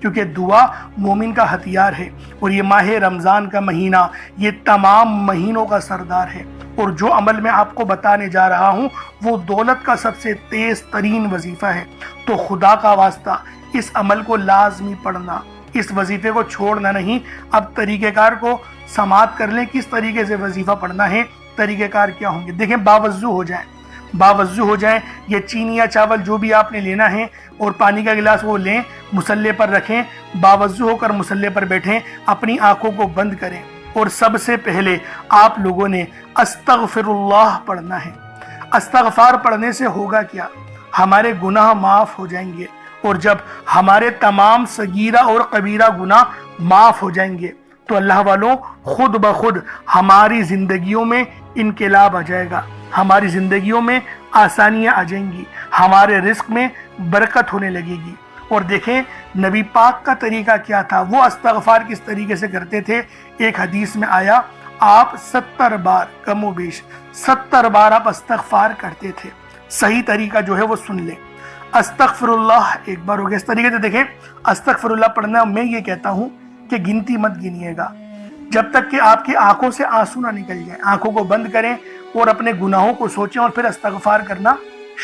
کیونکہ دعا مومن کا ہتھیار ہے، اور یہ ماہ رمضان کا مہینہ یہ تمام مہینوں کا سردار ہے، اور جو عمل میں آپ کو بتانے جا رہا ہوں وہ دولت کا سب سے تیز ترین وظیفہ ہے۔ تو خدا کا واسطہ اس عمل کو لازمی پڑھنا، اس وظیفے کو چھوڑنا نہیں۔ اب طریقہ کار کو سماعت کر لیں، کس طریقے سے وظیفہ پڑھنا ہے، طریقہ کار کیا ہوں گے۔ دیکھیں، باوضو ہو جائیں، یہ چینی یا چاول جو بھی آپ نے لینا ہے، اور پانی کا گلاس وہ لیں، مصلے پر رکھیں، باوضو ہو کر مصلے پر بیٹھیں، اپنی آنکھوں کو بند کریں، اور سب سے پہلے آپ لوگوں نے استغفر اللہ پڑھنا ہے۔ استغفار پڑھنے سے ہوگا کیا؟ ہمارے گناہ معاف ہو جائیں گے، اور جب ہمارے تمام صغیرہ اور کبیرہ گناہ معاف ہو جائیں گے تو اللہ والوں خود بخود ہماری زندگیوں میں انقلاب آ جائے گا، ہماری زندگیوں میں آسانیاں آ جائیں گی، ہمارے رزق میں برکت ہونے لگے گی۔ اور دیکھیں نبی پاک کا طریقہ کیا تھا، وہ استغفار کس طریقے سے کرتے تھے۔ ایک حدیث میں آیا آپ 70 بار، کم و بیش 70 بار آپ استغفار کرتے تھے۔ صحیح طریقہ جو ہے وہ سن لیں۔ استغفر اللہ ایک بار ہو گیا۔ اس طریقے سے دیکھیں، استغفر اللہ پڑھنا میں یہ کہتا ہوں کہ گنتی مت گنیے گا، جب تک کہ آپ کی آنکھوں سے آنسو نہ نکل جائیں۔ آنکھوں کو بند کریں اور اپنے گناہوں کو سوچیں، اور پھر استغفار کرنا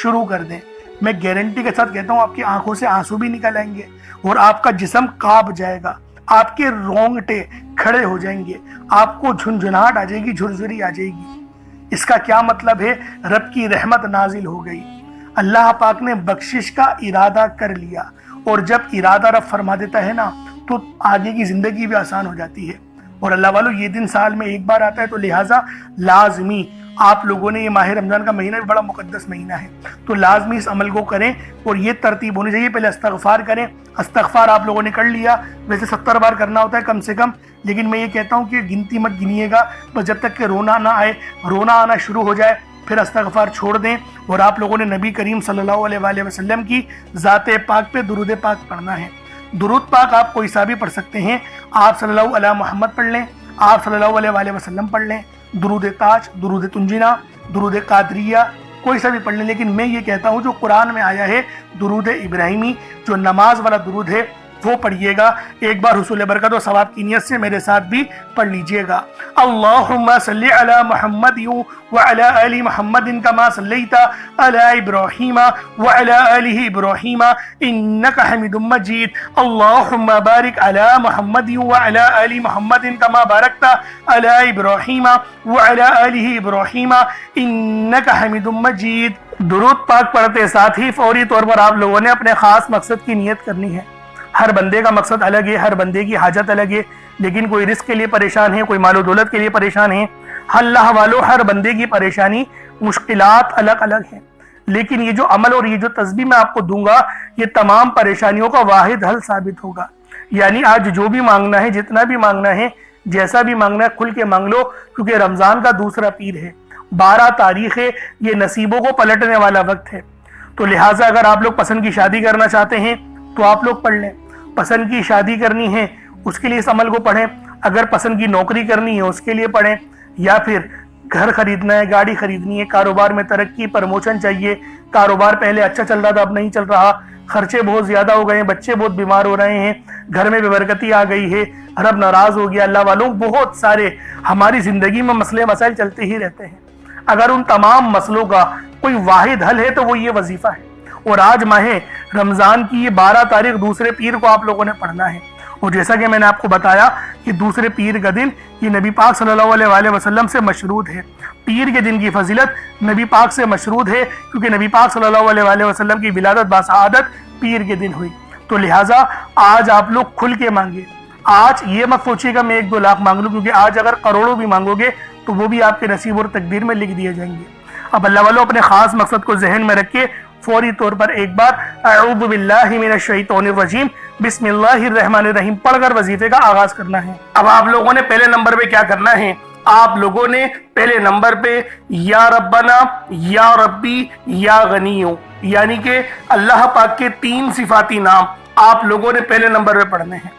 شروع کر دیں۔ میں گارنٹی کے ساتھ کہتا ہوں آپ کی آنکھوں سے آنسو بھی نکل آئیں گے، اور آپ کا جسم کانپ جائے گا، آپ کے رونگٹے کھڑے ہو جائیں گے، آپ کو جھنجھناہٹ آ جائے گی، جھرجھری آ جائے گی۔ اس کا کیا مطلب ہے؟ رب کی رحمت نازل ہو گئی، اللہ پاک نے بخشش کا ارادہ کر لیا، اور جب ارادہ رب فرما دیتا ہے نا تو آگے کی زندگی بھی آسان ہو جاتی ہے۔ اور اللہ والو یہ دن سال میں ایک بار آتا ہے، تو لہٰذا لازمی آپ لوگوں نے، یہ ماہ رمضان کا مہینہ بھی بڑا مقدس مہینہ ہے، تو لازمی اس عمل کو کریں، اور یہ ترتیب ہونی چاہیے۔ پہلے استغفار کریں، استغفار آپ لوگوں نے کر لیا، ویسے 70 بار کرنا ہوتا ہے کم سے کم، لیکن میں یہ کہتا ہوں کہ گنتی مت گنیے گا، بس جب تک کہ رونا نہ آئے، رونا آنا شروع ہو جائے پھر استغفار چھوڑ دیں۔ اور آپ لوگوں نے نبی کریم صلی اللہ علیہ وآلہ وسلم کی ذات پاک پہ درود پاک پڑھنا ہے۔ درود پاک آپ کوئی سا بھی پڑھ سکتے ہیں، آپ صلی اللہ علیہ محمد پڑھ لیں، آپ صلی اللہ علیہ وآلہ وسلم پڑھ لیں، درود تاج، درود تنجینہ، درود قادریہ، کوئی سا بھی پڑھ لیں، لیکن میں یہ کہتا ہوں جو قرآن میں آیا ہے درود ابراہیمی، جو نماز والا درود ہے وہ پڑھیے گا۔ ایک بار حصول برکت و ثواب کی نیت سے میرے ساتھ بھی پڑھ لیجئے گا۔ اللہم صلی علی محمد وعلی آل محمد کما صلیت علی ابراہیم وعلی آل ابراہیم انکا حمید مجید۔ اللہم بارک علی محمد وعلی آل محمد کما بارکت علی ابراہیم وعلی آل ابراہیم انکا حمید مجید۔ درود پاک پڑھتے ساتھ ہی فوری طور پر آپ لوگوں نے اپنے خاص مقصد کی نیت کرنی ہے۔ ہر بندے کا مقصد الگ ہے، ہر بندے کی حاجت الگ ہے، لیکن کوئی رزق کے لیے پریشان ہے، کوئی مال و دولت کے لیے پریشان ہے۔ اللہ والو ہر بندے کی پریشانی، مشکلات الگ الگ ہیں، لیکن یہ جو عمل اور یہ جو تسبیح میں آپ کو دوں گا یہ تمام پریشانیوں کا واحد حل ثابت ہوگا۔ یعنی آج جو بھی مانگنا ہے، جتنا بھی مانگنا ہے، جیسا بھی مانگنا ہے، کھل کے مانگ لو، کیونکہ رمضان کا دوسرا پیر ہے، 12 تاریخ ہے، یہ نصیبوں کو پلٹنے والا وقت ہے۔ تو لہٰذا اگر آپ لوگ پسند کی شادی کرنا چاہتے ہیں تو آپ لوگ پڑھ لیں، پسند کی شادی کرنی ہے اس کے لیے اس عمل کو پڑھیں، اگر پسند کی نوکری کرنی ہے اس کے لیے پڑھیں، یا پھر گھر خریدنا ہے، گاڑی خریدنی ہے، کاروبار میں ترقی، پروموشن چاہیے، کاروبار پہلے اچھا چل رہا تھا اب نہیں چل رہا، خرچے بہت زیادہ ہو گئے ہیں، بچے بہت بیمار ہو رہے ہیں، گھر میں بے برکتی آ گئی ہے، رب ناراض ہو گیا۔ اللہ والوں بہت سارے ہماری زندگی میں مسئلے مسائل چلتے ہی رہتے ہیں، اگر ان تمام مسئلوں کا کوئی واحد حل ہے تو وہ یہ وظیفہ ہے۔ اور آج ماہ رمضان کی یہ 12 تاریخ دوسرے پیر کو آپ لوگوں نے پڑھنا ہے، اور جیسا کہ میں نے آپ کو بتایا کہ دوسرے پیر کا دن یہ نبی پاک صلی اللہ علیہ وآلہ وسلم سے مشروط ہے۔ پیر کے دن کی فضیلت نبی پاک سے مشروط ہے، کیونکہ نبی پاک صلی اللہ علیہ وآلہ وسلم کی ولادت باسعادت پیر کے دن ہوئی۔ تو لہٰذا آج آپ لوگ کھل کے مانگے، آج یہ مت سوچیے گا میں 1-2 لاکھ مانگ لوں، کیونکہ آج اگر کروڑوں بھی مانگو گے تو وہ بھی آپ کے نصیب اور تقدیر میں لکھ دیے جائیں گے۔ اب اللہ والوں اپنے خاص مقصد کو ذہن میں رکھ کے فوری طور پر ایک بار اعوذ باللہ من الشیطان الرجیم بسم اللہ الرحمن الرحیم پڑھ کر وظیفے کا آغاز کرنا ہے۔ اب آپ لوگوں نے پہلے نمبر پہ کیا کرنا ہے؟ آپ لوگوں نے پہلے نمبر پہ یا ربنا، یا ربی، یا غنیو، یعنی کہ اللہ پاک کے 3 صفاتی نام آپ لوگوں نے پہلے نمبر پہ پڑھنے ہیں۔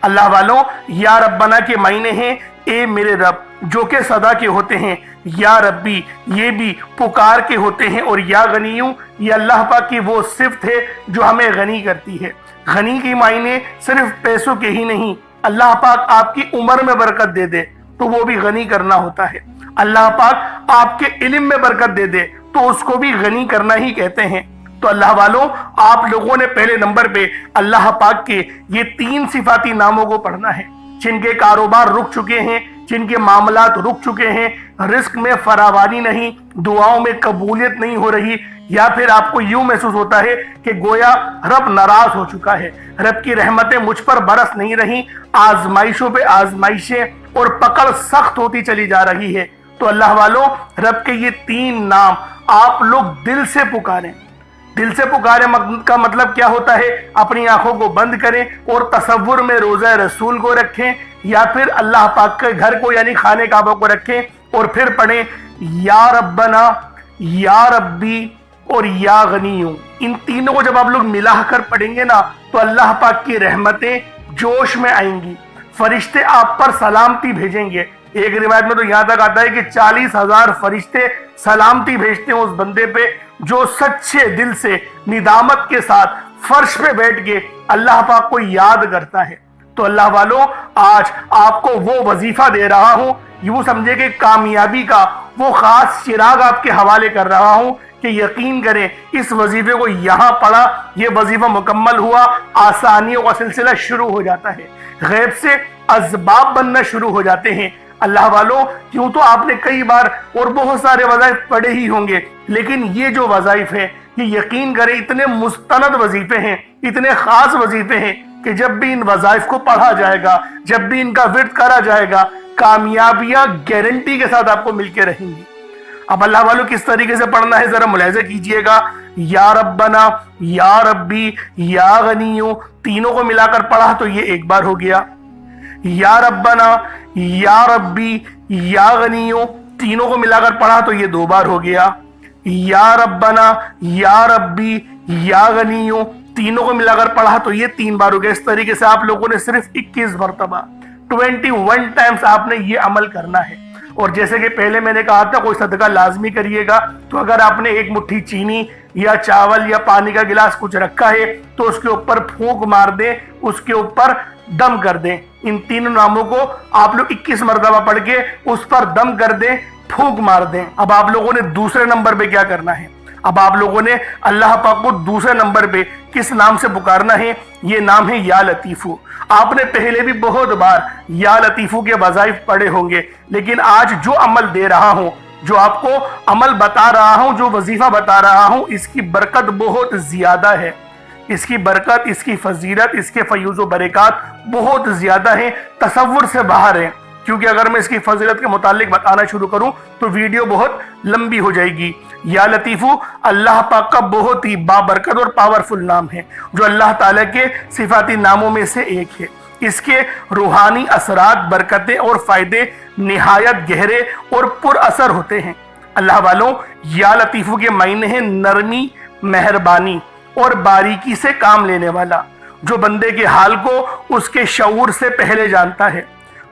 اللہ والوں یا ربنا کے معنی ہیں اے میرے رب جو کہ صدا کے ہوتے ہیں، یا ربی یہ بھی پکار کے ہوتے ہیں، اور یا غنیوں یہ اللہ پاک کی وہ صفت ہے جو ہمیں غنی کرتی ہے۔ غنی کی معنی صرف پیسوں کے ہی نہیں، اللہ پاک آپ کی عمر میں برکت دے دے تو وہ بھی غنی کرنا ہوتا ہے۔ اللہ پاک آپ کے علم میں برکت دے دے تو اس کو بھی غنی کرنا ہی کہتے ہیں۔ تو اللہ والوں، آپ لوگوں نے پہلے نمبر پہ اللہ پاک کے یہ 3 صفاتی ناموں کو پڑھنا ہے، جن کے کاروبار رک چکے ہیں، جن کے معاملات رک چکے ہیں، رزق میں فراوانی نہیں، دعاؤں میں قبولیت نہیں ہو رہی، یا پھر آپ کو یوں محسوس ہوتا ہے کہ گویا رب ناراض ہو چکا ہے، رب کی رحمتیں مجھ پر برس نہیں رہی، آزمائشوں پہ آزمائشیں اور پکڑ سخت ہوتی چلی جا رہی ہے۔ تو اللہ والوں، رب کے یہ 3 نام آپ لوگ دل سے پکاریں۔ دل سے پکارے کا مطلب کیا ہوتا ہے؟ اپنی آنکھوں کو بند کریں اور تصور میں روضہ رسول کو رکھیں، یا پھر اللہ پاک کے گھر کو یعنی خانہ کعبہ کو رکھیں، اور پھر پڑھیں یا ربنا، یا ربی اور یا غنیوں۔ ان تینوں کو جب آپ لوگ ملا کر پڑھیں گے نا تو اللہ پاک کی رحمتیں جوش میں آئیں گی، فرشتے آپ پر سلامتی بھیجیں گے۔ ایک روایت میں تو یہاں تک آتا ہے کہ 40,000 فرشتے سلامتی بھیجتے ہیں اس بندے پہ جو سچے دل سے ندامت کے ساتھ فرش پہ بیٹھ کے اللہ پاک کو یاد کرتا ہے۔ تو اللہ والوں، آج آپ کو وہ وظیفہ دے رہا ہوں، یوں سمجھے کہ کامیابی کا وہ خاص چراغ آپ کے حوالے کر رہا ہوں کہ یقین کریں اس وظیفے کو یہاں پڑھا، یہ وظیفہ مکمل ہوا، آسانیوں کا سلسلہ شروع ہو جاتا ہے، غیب سے اسباب بننا شروع ہو جاتے ہیں۔ اللہ والوں، کیوں تو آپ نے کئی بار اور بہت سارے وظائف پڑھے ہی ہوں گے، لیکن یہ جو وظائف ہیں یہ یقین کریں اتنے مستند وظیفے ہیں، اتنے خاص وظیفے ہیں کہ جب بھی ان وظائف کو پڑھا جائے گا، جب بھی ان کا ورد کرا جائے گا، کامیابیاں گارنٹی کے ساتھ آپ کو مل کے رہیں گی۔ اب اللہ والوں کس طریقے سے پڑھنا ہے ذرا ملاحظہ کیجئے گا۔ یا ربنا، یا ربی، یا غنیوں، تینوں کو ملا کر پڑھا تو یہ ایک بار ہو گیا۔ یا ربنا، یا ربی، یا غنیوں، تینوں کو ملا کر پڑھا تو یہ 2 بار ہو گیا۔ یا ربنا، یا ربی، یا غنیوں، تینوں کو ملا کر پڑھا تو یہ 3 بار ہو گیا۔ اس طریقے سے آپ لوگوں نے صرف 21 مرتبہ 21 ٹائمز آپ نے یہ عمل کرنا ہے۔ اور جیسے کہ پہلے میں نے کہا تھا کوئی صدقہ لازمی کریے گا، تو اگر آپ نے 1 مٹھی چینی یا چاول یا پانی کا گلاس کچھ رکھا ہے تو اس کے اوپر پھونک مار دیں، اس کے اوپر دم کر دیں۔ ان 3 ناموں کو آپ لوگ 21 مرتبہ پڑھ کے اس پر دم کر دیں، پھونک مار دیں۔ اب آپ لوگوں نے دوسرے نمبر پہ کیا کرنا ہے؟ اب آپ لوگوں نے اللہ پاک کو دوسرے نمبر پہ کس نام سے پکارنا ہے؟ یہ نام ہے یا لطیفو۔ آپ نے پہلے بھی بہت بار یا لطیفو کے وظائف پڑھے ہوں گے، لیکن آج جو عمل دے رہا ہوں، جو آپ کو عمل بتا رہا ہوں، جو وظیفہ بتا رہا ہوں، اس کی برکت بہت زیادہ ہے۔ اس کی برکت، اس کی فضیلت، اس کے فیوز و برکات بہت زیادہ ہیں، تصور سے باہر ہیں۔ کیونکہ اگر میں اس کی فضیلت کے متعلق بتانا شروع کروں تو ویڈیو بہت لمبی ہو جائے گی۔ یا لطیفو اللہ پاک کا بہت ہی بابرکت اور پاورفل نام ہے، جو اللہ تعالیٰ کے صفاتی ناموں میں سے ایک ہے۔ اس کے روحانی اثرات، برکتیں اور فائدے نہایت گہرے اور پر اثر ہوتے ہیں۔ اللہ والوں، یا لطیفو کے معنی ہیں نرمی، مہربانی اور باریکی سے کام لینے والا، جو بندے کے حال کو اس کے شعور سے پہلے جانتا ہے،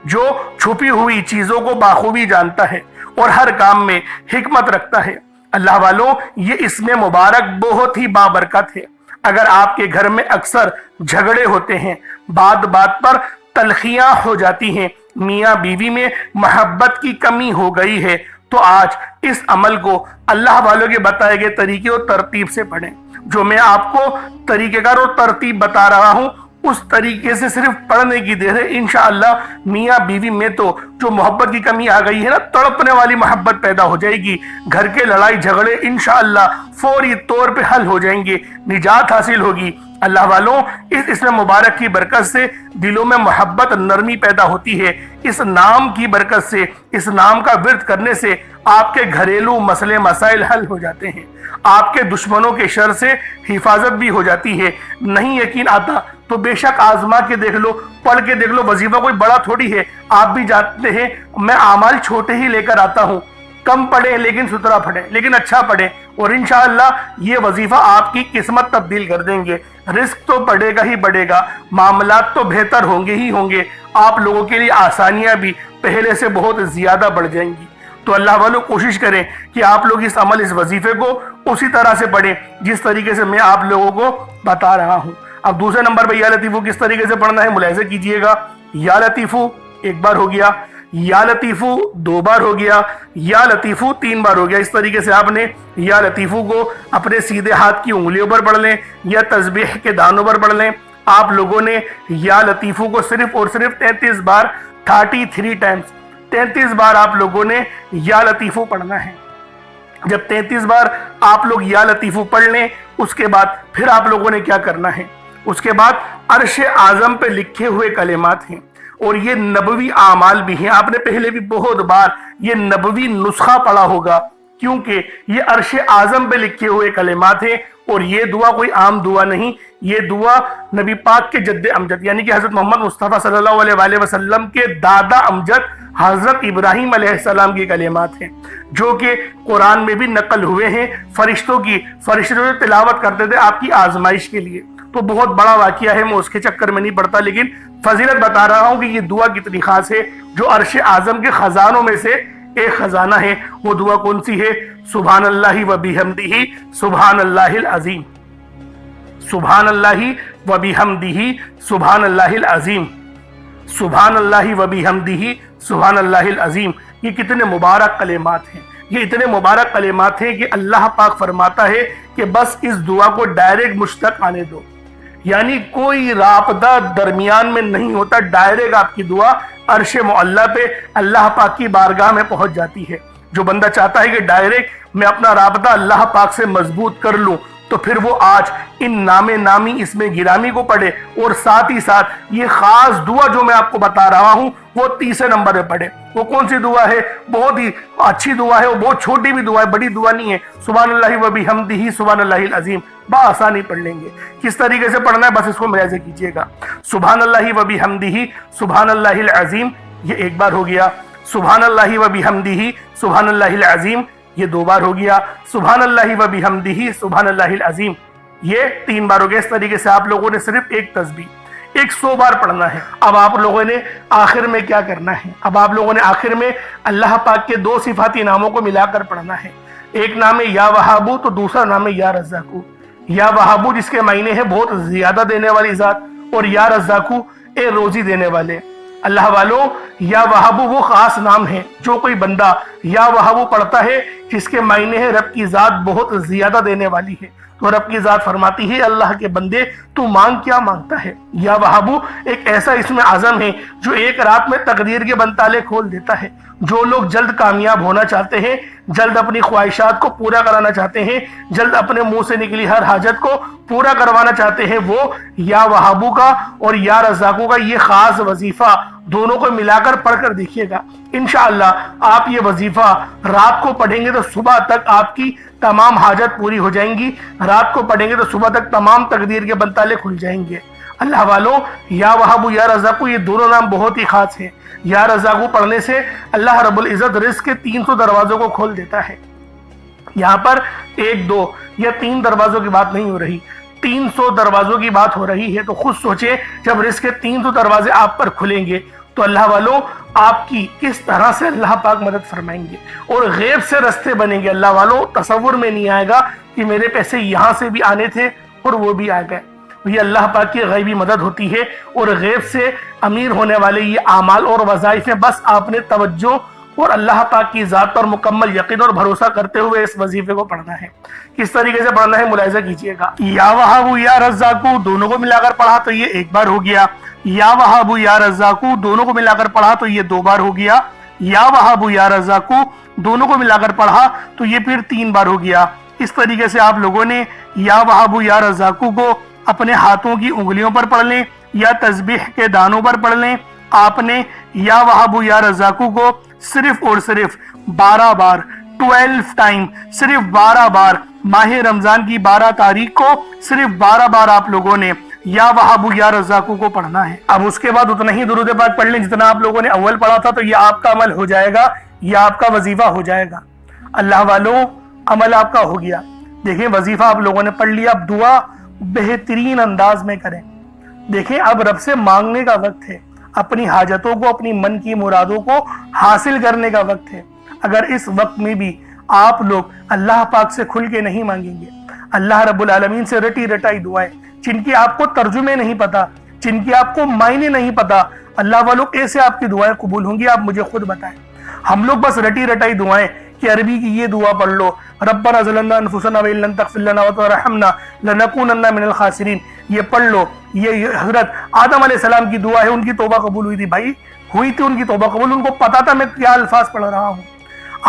جو چھپی ہوئی چیزوں کو بخوبی جانتا ہے اور ہر کام میں حکمت رکھتا ہے۔ اللہ والوں، یہ اسم مبارک بہت ہی بابرکت ہے۔ اگر آپ کے گھر میں اکثر جھگڑے ہوتے ہیں، بات بات پر تلخیاں ہو جاتی ہیں، میاں بیوی میں محبت کی کمی ہو گئی ہے، تو آج اس عمل کو اللہ والوں کے بتائے گئے طریقے اور ترتیب سے پڑھیں۔ جو میں آپ کو طریقہ کار اور ترتیب بتا رہا ہوں، اس طریقے سے صرف پڑھنے کی دیر ہے۔ انشاءاللہ میاں بیوی میں تو جو محبت کی کمی آ گئی ہے نا، تڑپنے والی محبت پیدا ہو جائے گی، گھر کے لڑائی جھگڑے انشاءاللہ فوری طور پہ حل ہو جائیں گے، نجات حاصل ہوگی۔ اللہ والوں، اس اسم مبارک کی برکت سے دلوں میں محبت، نرمی پیدا ہوتی ہے۔ اس نام کی برکت سے، اس نام کا ورد کرنے سے آپ کے گھریلو مسئلے مسائل حل ہو جاتے ہیں، آپ کے دشمنوں کے شر سے حفاظت بھی ہو جاتی ہے۔ نہیں یقین آتا تو بے شک آزما کے دیکھ لو، پڑھ کے دیکھ لو، وظیفہ کوئی بڑا تھوڑی ہے۔ آپ بھی جانتے ہیں میں اعمال چھوٹے ہی لے کر آتا ہوں، کم پڑھیں لیکن ستھرا پڑھیں، لیکن اچھا پڑھیں، اور انشاءاللہ یہ وظیفہ آپ کی قسمت تبدیل کر دیں گے۔ رزق تو بڑھے گا ہی بڑھے گا، معاملات تو بہتر ہوں گے ہی ہوں گے، آپ لوگوں کے لیے آسانیاں بھی پہلے سے بہت زیادہ بڑھ جائیں گی۔ تو اللہ والوں کوشش کریں کہ آپ لوگ اس عمل اس وظیفے کو اسی طرح سے پڑھیں جس طریقے سے میں آپ لوگوں کو بتا رہا ہوں۔ اب دوسرے نمبر پہ یا لطیفو کس طریقے سے پڑھنا ہے ملاحظہ کیجئے گا۔ یا لطیفو ایک بار ہو گیا، یا لطیفو دو بار ہو گیا، یا لطیفو تین بار ہو گیا۔ اس طریقے سے آپ نے یا لطیفو کو اپنے سیدھے ہاتھ کی انگلیوں پر پڑھ لیں یا تسبیح کے دانوں پر پڑھ لیں۔ آپ لوگوں نے یا لطیفو کو صرف اور صرف 33 بار 33 ٹائمز 33 بار آپ لوگوں نے یا لطیفو پڑھنا ہے۔ جب 33 بار آپ لوگ یا لطیفو پڑھ لیں اس کے بعد پھر آپ لوگوں نے کیا کرنا ہے، اس کے بعد عرش اعظم پہ لکھے ہوئے کلمات ہیں اور یہ نبوی اعمال بھی ہیں۔ آپ نے پہلے بھی بہت بار یہ نبوی نسخہ پڑھا ہوگا کیونکہ یہ عرش اعظم پہ لکھے ہوئے کلمات ہیں اور یہ دعا کوئی عام دعا نہیں، یہ دعا نبی پاک کے جد امجد یعنی کہ حضرت محمد مصطفیٰ صلی اللہ علیہ وآلہ وسلم کے دادا امجد حضرت ابراہیم علیہ السلام کی کلمات ہیں جو کہ قرآن میں بھی نقل ہوئے ہیں فرشتوں سے تلاوت کرتے تھے آپ کی آزمائش کے لیے۔ تو بہت بڑا واقعہ ہے، میں اس کے چکر میں نہیں پڑتا، لیکن فضیلت بتا رہا ہوں کہ یہ دعا کتنی خاص ہے جو عرش اعظم کے خزانوں میں سے ایک خزانہ ہے۔ وہ دعا کون سی ہے؟ سبحان اللہ و بحمدہ سبحان اللہ العظیم، سبحان اللہ و بحمدہ سبحان اللہ العظیم، سبحان اللہ و بحمدہ سبحان اللہ العظیم۔ یہ کتنے مبارک کلمات ہیں، یہ اتنے مبارک کلمات ہیں کہ اللہ پاک فرماتا ہے کہ بس اس دعا کو ڈائریکٹ مجھ تک آنے دو، یعنی کوئی رابطہ درمیان میں نہیں ہوتا، ڈائریکٹ آپ کی دعا عرش معلیٰ پہ اللہ پاک کی بارگاہ میں پہنچ جاتی ہے۔ جو بندہ چاہتا ہے کہ ڈائریکٹ میں اپنا رابطہ اللہ پاک سے مضبوط کر لوں تو پھر وہ آج ان نام نامی اس میں گرامی کو پڑھے اور ساتھ ہی ساتھ یہ خاص دعا جو میں آپ کو بتا رہا ہوں وہ تیسرے نمبر پہ پڑھے۔ وہ کون سی دعا ہے؟ بہت ہی اچھی دعا ہے، وہ بہت چھوٹی بھی دعا ہے، بڑی دعا نہیں ہے۔ سبحان اللہ و بحمدہ سبحان اللہ العظیم بآسانی پڑھ لیں گے۔ کس طریقے سے پڑھنا ہے بس اس کو ملاحظہ کیجئے گا۔ سبحان اللہ و بحمدہ سبحان اللہ العظیم یہ ایک بار ہو گیا، سبحان اللہ و بحمدہ سبحان اللہ العظیم یہ دو بار ہو گیا، سبحان اللہ و بحمدہ سبحان اللہ العظیم یہ تین بار ہو گیا۔ اس طریقے سے آپ لوگوں نے صرف ایک تسبیح 100 بار پڑھنا ہے۔ اب آپ لوگوں نے آخر میں کیا کرنا ہے؟ اب آپ لوگوں نے آخر میں اللہ پاک کے دو صفاتی ناموں کو ملا کر پڑھنا ہے۔ ایک نام ہے یا وہابو تو دوسرا نام ہے یا رزاقو۔ یا وہابو جس کے معنی ہے بہت زیادہ دینے والی ذات، اور یا رزاقو اے روزی دینے والے۔ اللہ والوں یا وہابو وہ خاص نام ہے جو کوئی بندہ یا وہابو پڑھتا ہے جس کے معنی ہے رب کی ذات بہت زیادہ دینے والی ہے، تو رب کی ذات فرماتی ہے اللہ کے بندے تو مانگ کیا مانگتا ہے۔ یا وہابو ایک ایسا اسم اعظم ہے جو ایک رات میں تقدیر کے بند تالے کھول دیتا ہے۔ جو لوگ جلد کامیاب ہونا چاہتے ہیں، جلد اپنی خواہشات کو پورا کرانا چاہتے ہیں، جلد اپنے منہ سے نکلی ہر حاجت کو پورا کروانا چاہتے ہیں، وہ یا وہابو کا اور یا رزاقو کا یہ خاص وظیفہ دونوں کو ملا کر پڑھ کر دیکھیے گا۔ انشاءاللہ آپ یہ وظیفہ رات کو پڑھیں گے تو صبح تک آپ کی تمام حاجت پوری ہو جائیں گی، رات کو پڑھیں گے تو صبح تک تمام تقدیر کے بند تالے کھل جائیں گے۔ اللہ والوں یا وہابو یا رزاقو یہ دونوں نام بہت ہی خاص ہیں۔ یا رزاقو پڑھنے سے اللہ رب العزت رزق کے 300 دروازوں کو کھول دیتا ہے۔ یہاں پر 1 2 یا 3 دروازوں کی بات نہیں ہو رہی، 300 دروازوں کی بات ہو رہی ہے۔ تو خود سوچیں جب رزق کے 300 دروازے آپ پر کھلیں گے تو اللہ والوں آپ کی کس طرح سے اللہ پاک مدد فرمائیں گے اور غیب سے رستے بنیں گے۔ اللہ والوں تصور میں نہیں آئے گا کہ میرے پیسے یہاں سے بھی آنے تھے اور وہ بھی آ گئے۔ یہ اللہ پاک کی غیبی مدد ہوتی ہے اور غیب سے امیر ہونے والے یہ اعمال اور وظائف ہیں۔ بس آپ نے توجہ اور اللہ پاک کی ذات پر مکمل یقین اور بھروسہ کرتے ہوئے اس وظیفے کو پڑھنا ہے۔ کس طریقے سے پڑھنا ہے ملاحظہ کیجئے گا۔ یا وہابو یا رزاقو دونوں کو ملا کر پڑھا تو یہ ایک بار ہو گیا، یا وہابو یا رزاقو دونوں کو ملا کر پڑھا تو یہ 2 بار ہو گیا، یا وہابو یا رزاقو دونوں کو ملا کر پڑھا تو یہ پھر 3 بار ہو گیا۔ اس طریقے سے آپ لوگوں نے یا وہابو یا رزاقو کو اپنے ہاتھوں کی انگلیوں پر پڑھ لیں یا تسبیح کے دانوں پر پڑھ لیں۔ آپ نے یا وہابو یا رزاقو کو صرف اور صرف 12 بار 12 ٹائم صرف 12 بار ماہ رمضان کی 12 تاریخ کو صرف 12 بار آپ لوگوں نے یا وہابو یا رزاقو کو پڑھنا ہے۔ اب اس کے بعد اتنا ہی درود پاک پڑھ لیں جتنا آپ لوگوں نے اول پڑھا تھا، تو یہ آپ کا عمل ہو جائے گا، یہ آپ کا وظیفہ ہو جائے گا۔ اللہ والوں عمل آپ کا ہو گیا۔ دیکھیں وظیفہ آپ لوگوں نے پڑھ لیا، اب دعا بہترین انداز میں کریں۔ دیکھیں اب رب سے مانگنے کا وقت ہے، اپنی حاجتوں کو, اپنی من کی مرادوں کو حاصل کرنے کا وقت ہے. اگر اس وقت میں بھی آپ لوگ اللہ پاک سے کھل کے نہیں مانگیں گے, اللہ رب العالمین سے رٹی رٹائی دعائیں جن کی آپ کو ترجمے نہیں پتا, جن کی آپ کو معنی نہیں پتا, اللہ والوں کیسے آپ کی دعائیں قبول ہوں گی آپ مجھے خود بتائیں. ہم لوگ بس رٹی رٹائی دعائیں کہ عربی کی یہ دعا پڑھ لو, ربنا ظلمنا انفسنا وان لم تغفر لنا وترحمنا لنکونن من الخاسرین, یہ پڑھ لو. یہ حضرت آدم علیہ السلام کی دعا ہے, ان کی توبہ قبول ہوئی تھی بھائی, ہوئی تھی ان کی توبہ قبول, ان کو پتا تھا میں کیا الفاظ پڑھ رہا ہوں.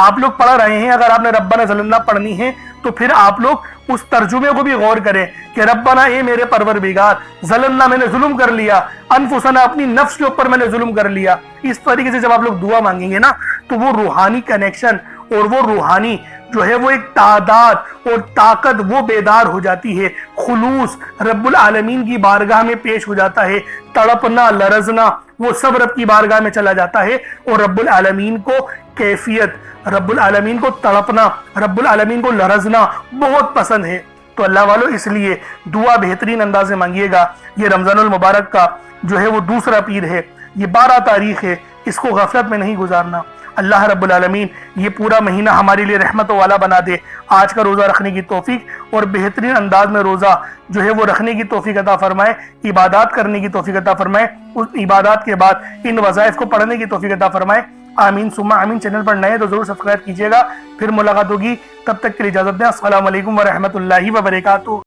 آپ لوگ پڑھ رہے ہیں, اگر آپ نے ربنا ظلمنا پڑھنی ہے تو پھر آپ لوگ اس ترجمے کو بھی غور کریں کہ ربنا اے میرے پروردگار, ظلمنا میں نے ظلم کر لیا, انفسنا اپنی نفس کے اوپر میں نے ظلم کر لیا. اس طریقے سے جب آپ لوگ دعا مانگیں گے نا تو وہ روحانی کنیکشن اور وہ روحانی جو ہے وہ ایک تعداد اور طاقت وہ بیدار ہو جاتی ہے, خلوص رب العالمین کی بارگاہ میں پیش ہو جاتا ہے, تڑپنا لرزنا وہ سب رب کی بارگاہ میں چلا جاتا ہے. اور رب العالمین کو کیفیت, رب العالمین کو تڑپنا, رب العالمین کو لرزنا بہت پسند ہے. تو اللہ والو اس لیے دعا بہترین انداز میں مانگیے گا. یہ رمضان المبارک کا جو ہے وہ دوسرا پیر ہے, یہ 12 تاریخ ہے, اس کو غفلت میں نہیں گزارنا. اللہ رب العالمین یہ پورا مہینہ ہمارے لیے رحمت والا بنا دے. آج کا روزہ رکھنے کی توفیق اور بہترین انداز میں روزہ جو ہے وہ رکھنے کی توفیق عطا فرمائے, عبادات کرنے کی توفیق عطا فرمائے, اس عبادات کے بعد ان وظائف کو پڑھنے کی توفیق عطا فرمائے. آمین ثم آمین. چینل پر نئے تو ضرور سبسکرائب کیجیے گا. پھر ملاقات ہوگی, تب تک کے لیے اجازت دیں. السلام علیکم ورحمۃ اللہ وبرکاتہ.